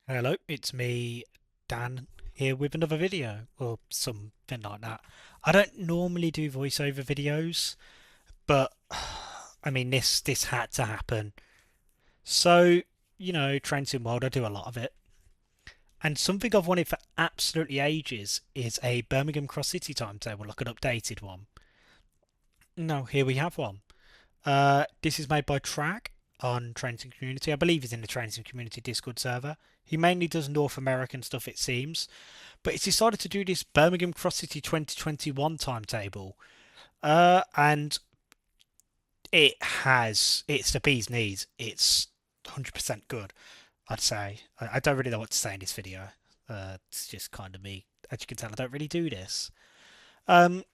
Hello, it's me, Dan, here with another video, or something like that. I don't normally do voiceover videos, but I mean this had to happen. So, Train Sim World, I do a lot of it. And something I've wanted for absolutely ages is a Birmingham Cross City timetable, like an updated one. Now, here we have one. This is made by Trag on Train Sim Community. I believe he's in the Train Sim Community Discord server. He mainly does North American stuff, it seems. But it's decided to do this Birmingham Cross City 2021 timetable. And it's the bee's knees. It's 100% good, I'd say. I don't really know what to say in this video. It's just kind of me. As you can tell, I don't really do this. Um,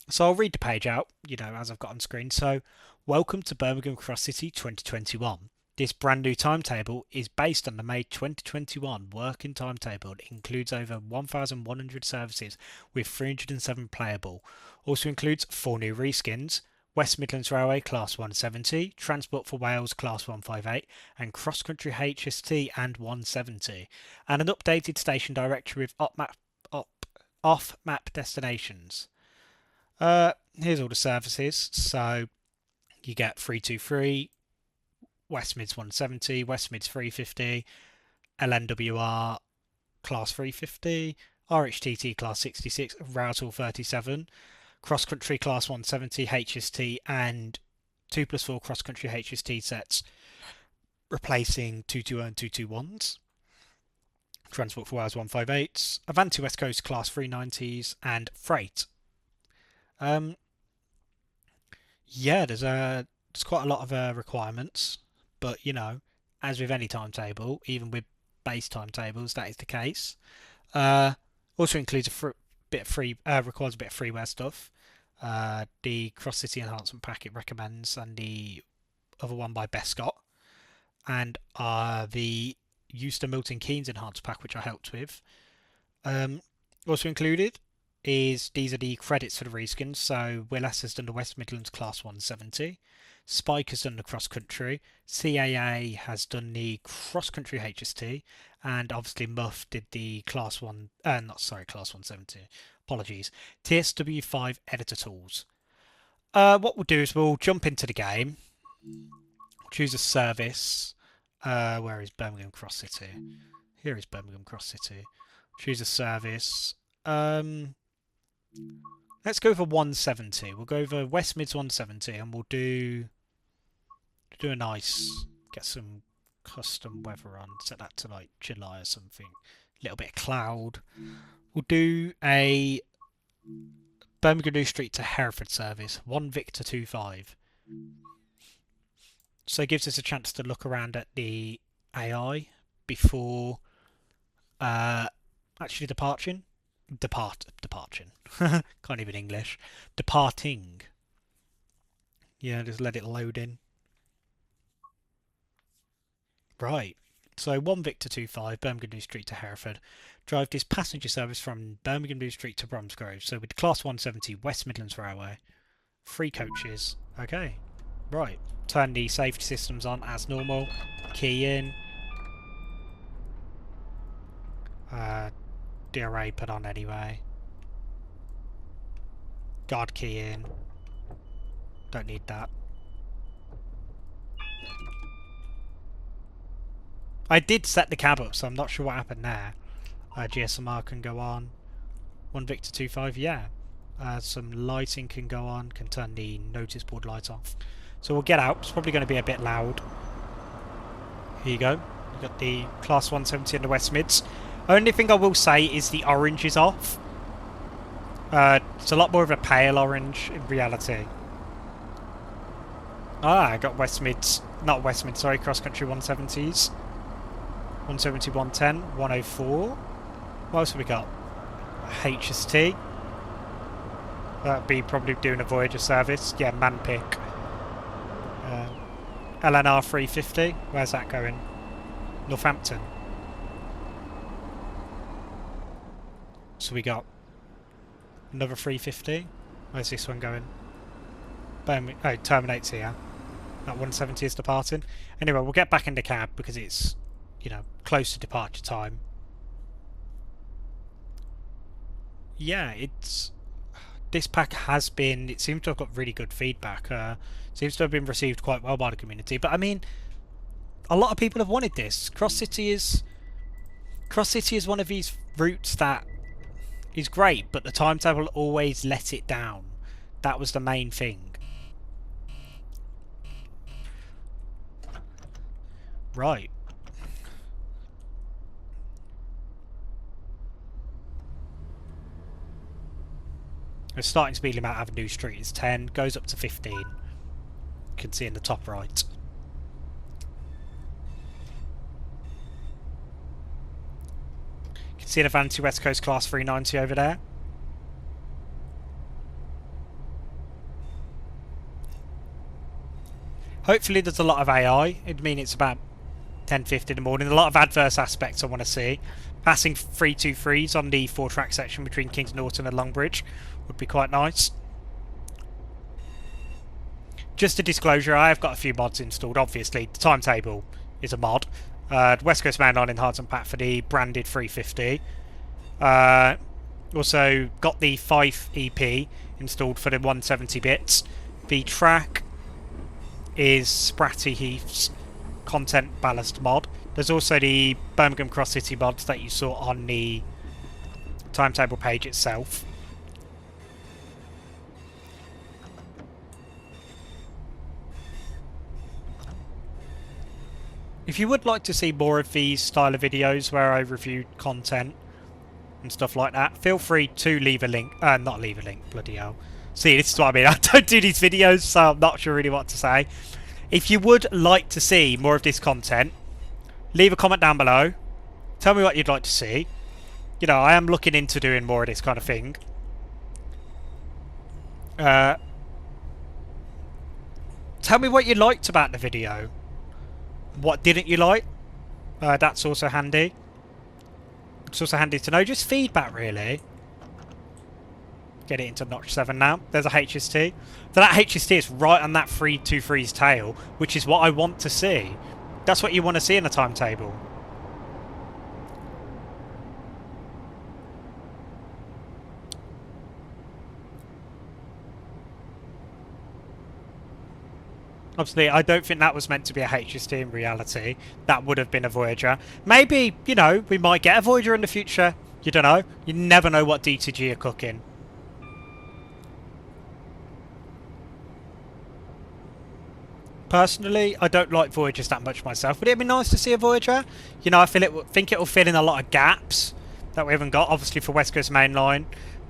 so I'll read the page out, as I've got on screen. So, welcome to Birmingham Cross City 2021. This brand new timetable is based on the May 2021 working timetable. It includes over 1,100 services with 307 playable. Also includes 4 new reskins, West Midlands Railway Class 170, Transport for Wales Class 158, and Cross Country HST and 170, and an updated station directory with off-map destinations. Here's all the services. So you get 323, West Mids 170, West Mids 350, LNWR Class 350, RHTT Class 66, Routal 37, Cross Country Class 170, HST, and 2+4 Cross Country HST sets, replacing 220 and 221s. Transport for Wales 158s, Avanti West Coast Class 390s, and Freight. Yeah, there's quite a lot of requirements, but as with any timetable, even with base timetables, that is the case. Uh, Also includes bit of free, requires a bit of freeware stuff. The Cross City Enhancement pack it recommends, and the other one by Bescott, and the Euston Milton Keynes Enhanced pack, which I helped with. Um, Also included is these are the credits for the reskins. So Willis has done the West Midlands Class 170. Spike has done the cross country. CAA has done the cross country HST, and obviously Muff did the class one. Not sorry, class 170. Apologies. TSW5 editor tools. What we'll do is we'll jump into the game. Choose a service. Where is Birmingham Cross City? Here is Birmingham Cross City. Choose a service. Let's go for 170. We'll go for West Mids 170, and we'll do a nice, get some custom weather on. Set that to like July or something. A little bit of cloud. We'll do a Birmingham New Street to Hereford service. 1 Victor 25. So it gives us a chance to look around at the AI before actually departing. Departing. Can't even English. Departing. Yeah, just let it load in. Right. So 1 Victor 25, Birmingham New Street to Hereford. Drive this passenger service from Birmingham New Street to Bromsgrove. So with Class 170 West Midlands Railway. 3 coaches. Okay. Right. Turn the safety systems on as normal. Key in. DRA put on anyway. Guard key in. Don't need that. I did set the cab up, so I'm not sure what happened there. GSMR can go on. 1 Victor 25, yeah. Some lighting can go on. Can turn the notice board light off. So we'll get out. It's probably going to be a bit loud. Here you go. You've got the Class 170 and the West Mids. Only thing I will say is the orange is off. It's a lot more of a pale orange in reality. I got West Mids. Not West Mids, sorry. Cross Country 170s. 170, 110, 104. What else have we got? HST. That'd be probably doing a Voyager service. Yeah, man pick. LNR 350. Where's that going? Northampton. So we got another 350. Where's this one going? Oh, terminates here. That 170 is departing. Anyway, we'll get back in the cab because it's close to departure time. Yeah, this pack has been. It seems to have got really good feedback. Seems to have been received quite well by the community. But I mean, a lot of people have wanted this. Cross City is one of these routes that is great, but the timetable always let it down. That was the main thing. Right. The starting speed limit Avenue Street is 10, goes up to 15. You can see in the top right. You can see an Avanti West Coast Class 390 over there. Hopefully there's a lot of AI. I mean, it's about 10:50 in the morning. A lot of adverse aspects I want to see. Passing 323s on the 4-track section between Kings Norton and Longbridge would be quite nice. Just a disclosure, I have got a few mods installed. Obviously, the Timetable is a mod. West Coast Mainline Enhancement pack for the branded 350. Also got the Fife EP installed for the 170 bits. The track is Spratty Heath's content ballast mod. There's also the Birmingham Cross City mods that you saw on the timetable page itself. If you would like to see more of these style of videos where I review content and stuff like that, feel free to leave a link. Not leave a link, bloody hell. See, this is what I mean. I don't do these videos, so I'm not sure really what to say. If you would like to see more of this content, leave a comment down below. Tell me what you'd like to see. I am looking into doing more of this kind of thing. Tell me what you liked about the video. What didn't you like? That's also handy. It's also handy to know. Just feedback, really. Get it into notch 7 now. There's a HST. So that HST is right on that 323's tail, which is what I want to see. That's what you want to see in a timetable. Obviously, I don't think that was meant to be a HST in reality. That would have been a Voyager. Maybe, we might get a Voyager in the future. You don't know. You never know what DTG are cooking. Personally, I don't like Voyagers that much myself, but it'd be nice to see a Voyager. I think it will fill in a lot of gaps that we haven't got. Obviously, for West Coast Mainline,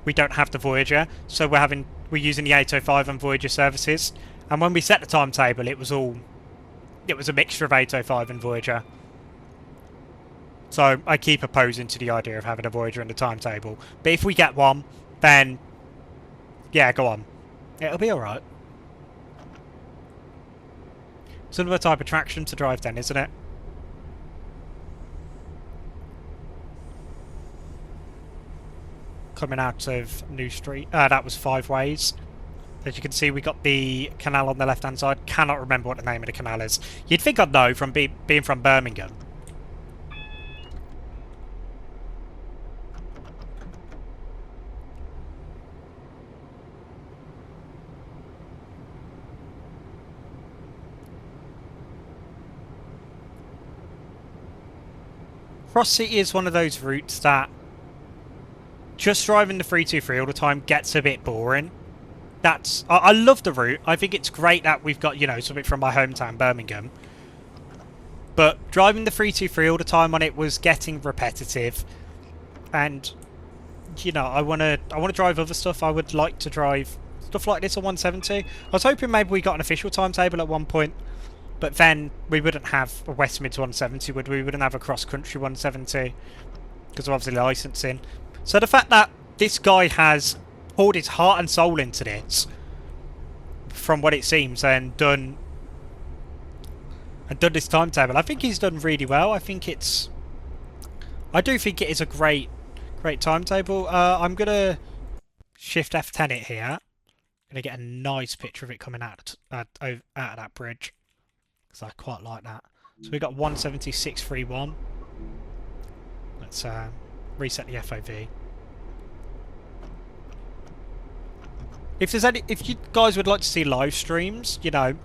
we don't have the Voyager, so we're using the 805 and Voyager services. And when we set the timetable, it was a mixture of 805 and Voyager. So I keep opposing to the idea of having a Voyager in the timetable. But if we get one, then yeah, go on. It'll be alright. It's another type of traction to drive then, isn't it? Coming out of New Street. That was 5 ways. As you can see, we got the canal on the left-hand side. Cannot remember what the name of the canal is. You'd think I'd know from being from Birmingham. Cross City is one of those routes that just driving the 323 all the time gets a bit boring. I love the route. I think it's great that we've got, something from my hometown, Birmingham. But driving the 323 all the time on it was getting repetitive. And, I want to drive other stuff. I would like to drive stuff like this on 170. I was hoping maybe we got an official timetable at one point. But then we wouldn't have a West Mids 170, would we? We wouldn't have a Cross Country 170. Because of obviously licensing. So the fact that this guy has poured his heart and soul into this, from what it seems, and done this timetable, I think he's done really well. I do think it is a great timetable. I'm gonna shift F10 it here. Gonna get a nice picture of it coming out of that bridge, because I quite like that. So we got 176.31. Let's reset the FOV. If you guys would like to see live streams, you know,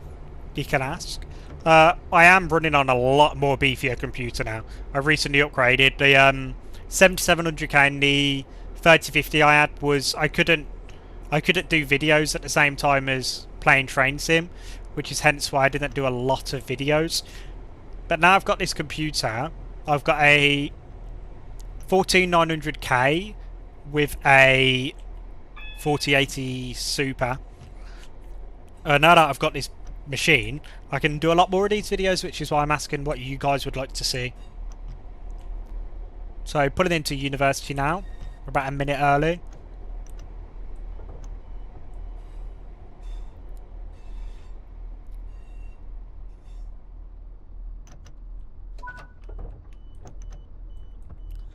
you can ask. I am running on a lot more beefier computer now. I recently upgraded the 7700K and the 3050 I had was I couldn't do videos at the same time as playing Train Sim, which is hence why I didn't do a lot of videos. But now I've got this computer. I've got a 14900K with a 4080 Super. Now that I've got this machine, I can do a lot more of these videos, which is why I'm asking what you guys would like to see. So put it into university now. We're about a minute early.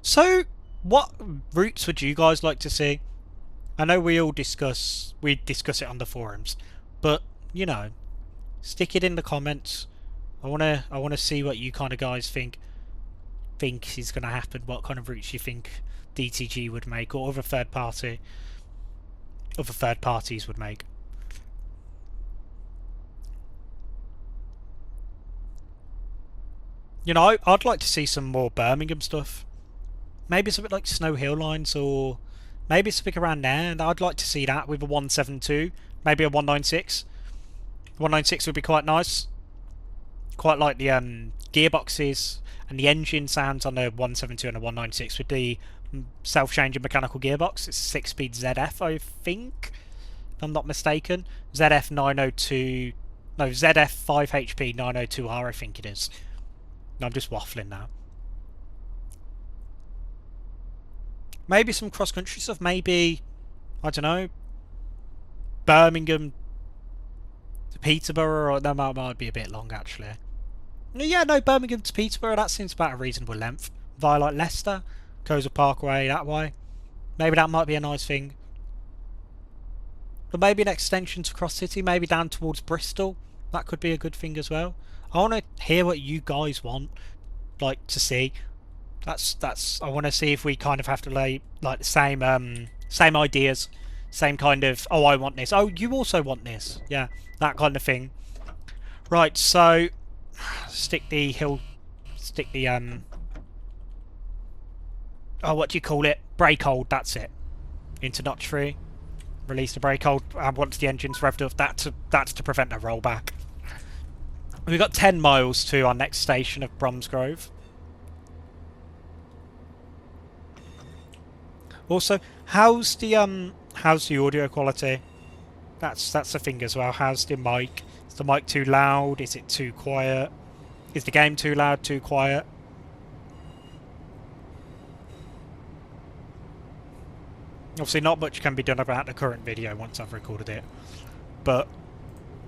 So what routes would you guys like to see? I know we discuss it on the forums, but you know, stick it in the comments. I wanna see what you kind of guys think is gonna happen. What kind of routes you think DTG would make, or other third parties would make. You know, I'd like to see some more Birmingham stuff. Maybe something like Snow Hill Lines, or maybe something around there. And I'd like to see that with a 172, maybe a 196. 196 would be quite nice. Quite like the gearboxes and the engine sounds on a 172 and a 196 with the self-changing mechanical gearbox. It's a 6-speed ZF, I think, if I'm not mistaken. ZF 902, no, ZF 5HP 902R, I think it is. No, I'm just waffling now. Maybe some cross-country stuff. Maybe, I don't know, Birmingham to Peterborough, or that might be a bit long actually. Yeah, no, Birmingham to Peterborough, that seems about a reasonable length. Via like Leicester, Koza Parkway, that way. Maybe that might be a nice thing. But maybe an extension to Cross City, maybe down towards Bristol. That could be a good thing as well. I want to hear what you guys want, like, to see. That's. I want to see if we kind of have to lay like the same ideas, same kind of. Oh, I want this. Oh, you also want this. Yeah, that kind of thing. Right. So, stick the oh, what do you call it? Brake hold. That's it. Into notch 3. Release the brake hold. And once the engine's revved up, that's to prevent a rollback. We've got 10 miles to our next station of Bromsgrove. Also, how's the audio quality? That's the thing as well. How's the mic? Is the mic too loud? Is it too quiet? Is the game too loud, too quiet? Obviously not much can be done about the current video once I've recorded it. But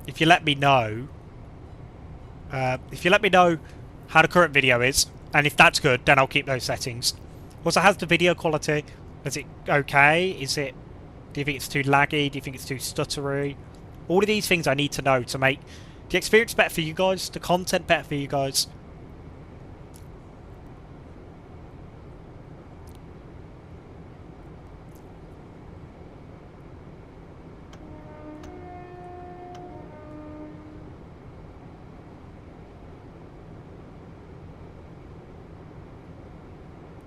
if you let me know how the current video is, and if that's good, then I'll keep those settings. Also, how's the video quality? Is it okay? Do you think it's too laggy? Do you think it's too stuttery? All of these things I need to know to make the experience better for you guys, the content better for you guys.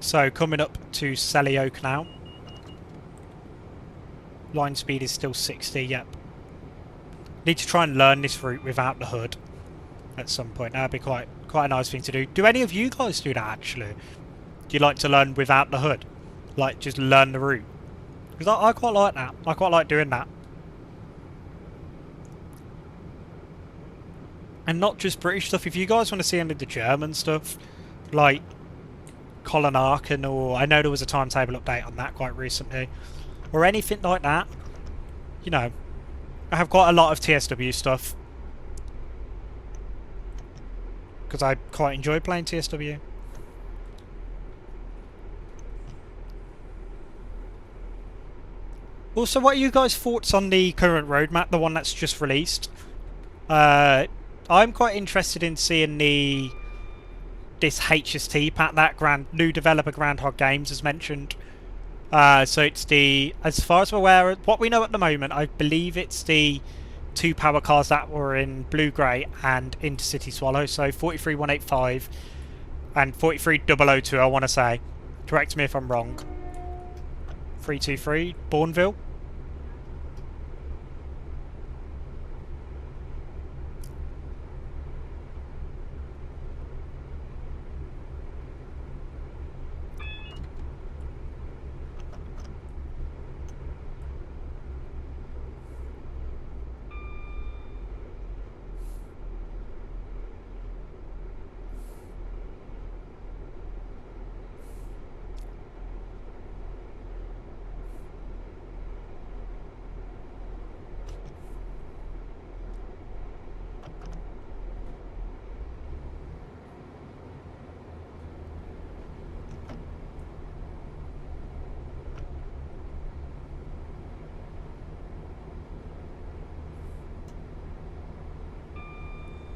So, coming up to Selly Oak now. Line speed is still 60, yep. Need to try and learn this route without the hood at some point. That'd be quite a nice thing to do. Do any of you guys do that, actually? Do you like to learn without the hood? Like, just learn the route? Because I quite like that. I quite like doing that. And not just British stuff. If you guys want to see any of the German stuff, like Colin Arkin, or I know there was a timetable update on that quite recently, or anything like that, you know, I have quite a lot of TSW stuff because I quite enjoy playing TSW. Also, what are you guys' thoughts on the current roadmap, the one that's just released? I'm quite interested in seeing the this HST pack, that new developer Groundhog Games has mentioned. So it's the, as far as I'm aware, what we know at the moment, I believe it's the 2 power cars that were in Blue Grey and Intercity Swallow. So 43185 and 43002, I want to say. Correct me if I'm wrong. 323 Bourneville.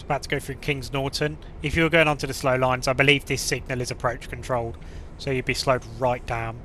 About to go through Kings Norton. If you were going onto the slow lines, I believe this signal is approach controlled, so you'd be slowed right down.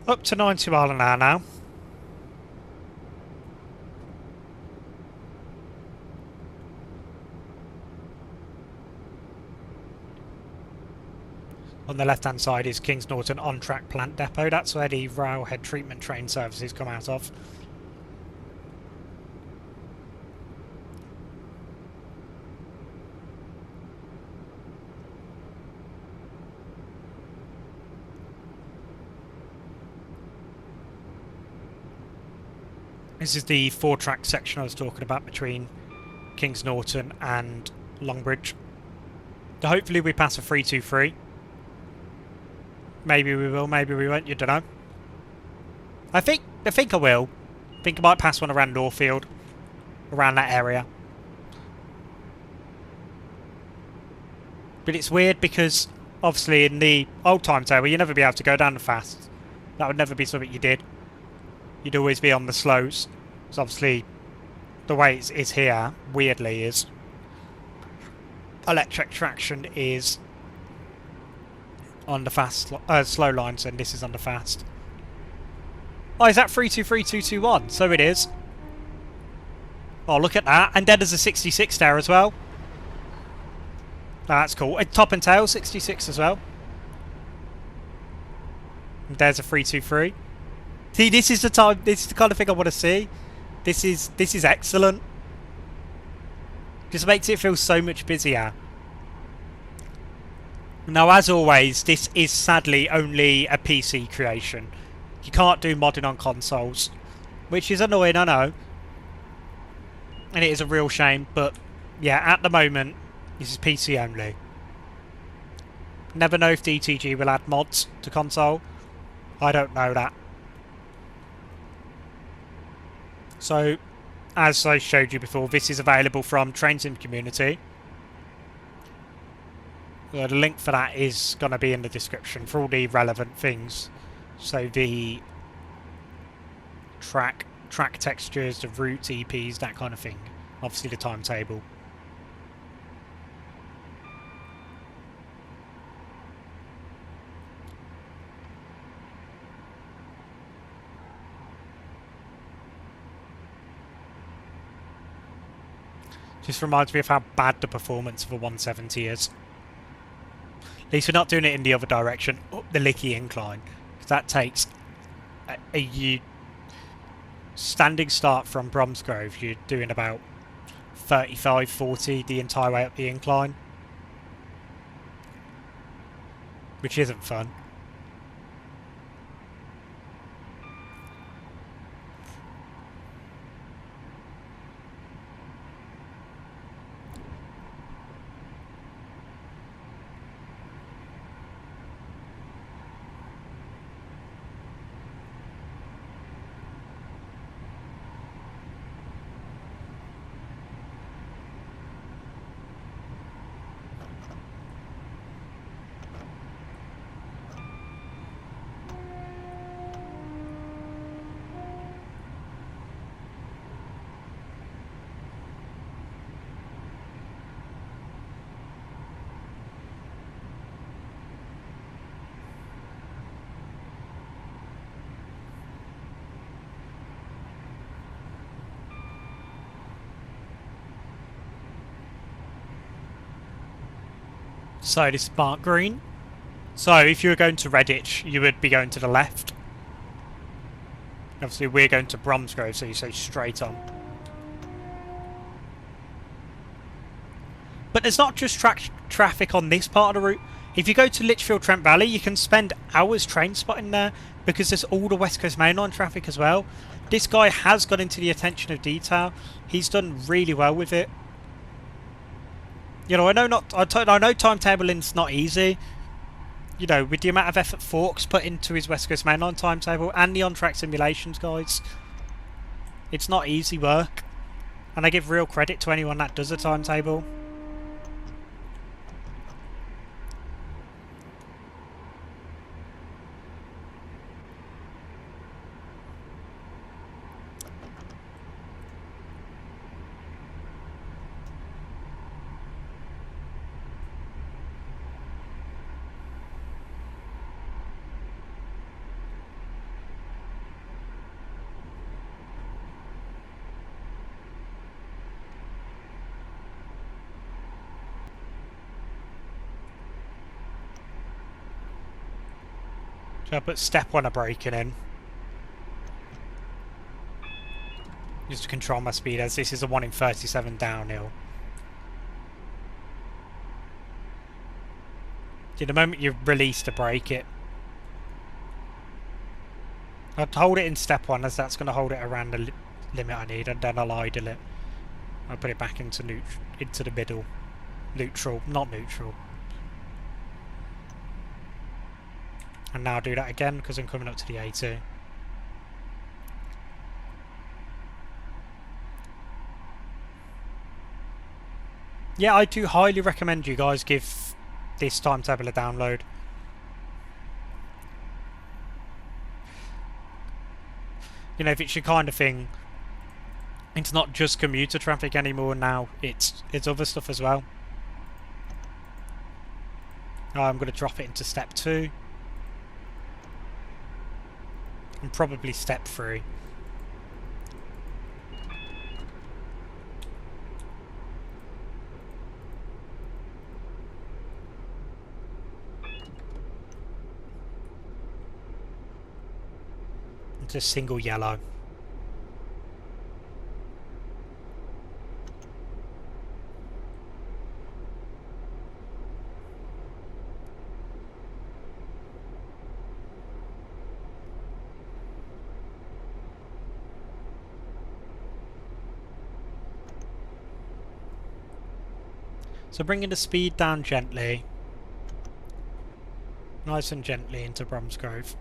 Up to 90 miles an hour now. On the left hand side is Kings Norton on-track plant depot. That's where the railhead treatment train services come out of. This is the 4-track section I was talking about between Kings Norton and Longbridge. So hopefully we pass a 323. Maybe we will, maybe we won't, you don't know. I think I will. I think I might pass one around Northfield, around that area. But it's weird because obviously in the old timetable you'd never be able to go down the fast. That would never be something you did. You'd always be on the slows. So obviously the way it is here, weirdly, is electric traction is on the fast slow lines and this is on the fast. Oh, is that 323221? So it is. Oh, look at that. And then there's a 66 there as well. That's cool. Top and tail 66 as well. And there's a 323. See, this is the time. This is the kind of thing I want to see. This is excellent. Just makes it feel so much busier. Now, as always, this is sadly only a PC creation. You can't do modding on consoles, which is annoying, I know. And it is a real shame, but yeah, at the moment, this is PC only. Never know if DTG will add mods to console. I don't know that. So, as I showed you before, this is available from Train Sim Community. The link for that is going to be in the description for all the relevant things. So the track textures, the routes, EPs, that kind of thing. Obviously the timetable. Just reminds me of how bad the performance of a 170 is. At least we're not doing it in the other direction, up the Licky incline. Because that takes a standing start from Bromsgrove, you're doing about 35, 40 the entire way up the incline. Which isn't fun. So this is Mark Green. So if you were going to Redditch, you would be going to the left. Obviously we're going to Bromsgrove, so you say straight on. But there's not just traffic on this part of the route. If you go to Lichfield Trent Valley, you can spend hours train spotting there because there's all the West Coast Main Line traffic as well. This guy has got into the attention of detail. He's done really well with it. You know, I know timetabling not easy. You know, with the amount of effort Forks put into his West Coast Main Line timetable and the on-track simulations, guys, it's not easy work. And I give real credit to anyone that does a timetable. So I put step 1 of braking in. Just to control my speed, as this is a 1 in 37 downhill. See, the moment you release to brake it, I'd hold it in step 1 as that's going to hold it around the limit I need, and then I'll idle it. I'll put it back into the middle. Neutral, not neutral. And now I'll do that again because I'm coming up to the A2. Yeah, I do highly recommend you guys give this timetable a download. You know, if it's your kind of thing, it's not just commuter traffic anymore now, it's other stuff as well. I'm going to drop it into step 2. And probably step 3. It's a single yellow. So bringing the speed down gently, nice and gently into Bromsgrove.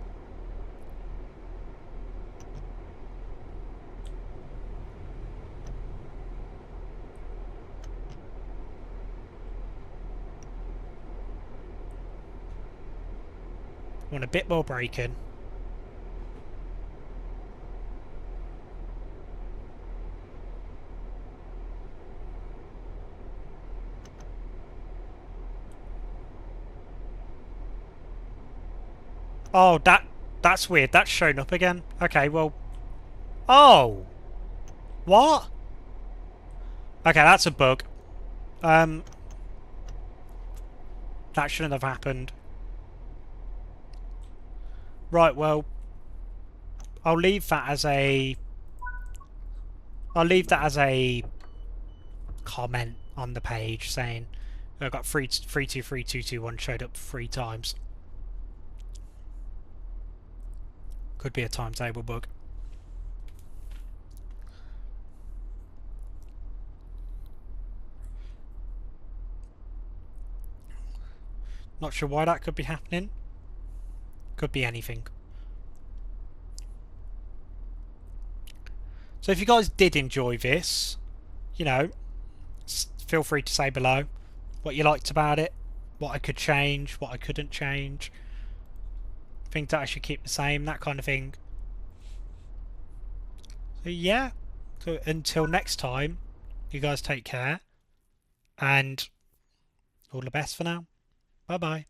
Want a bit more braking. Oh, that's weird. That's shown up again. Okay, well... Oh! What? Okay, that's a bug. That shouldn't have happened. Right, well... I'll leave that as a comment on the page saying I've got 323221 showed up 3 times. Could be a timetable bug. Not sure why that could be happening. Could be anything. So if you guys did enjoy this, you know, feel free to say below what you liked about it, what I could change, what I couldn't change, think that I should keep the same, that kind of thing. So yeah, so until next time, you guys take care, and all the best for now. Bye bye.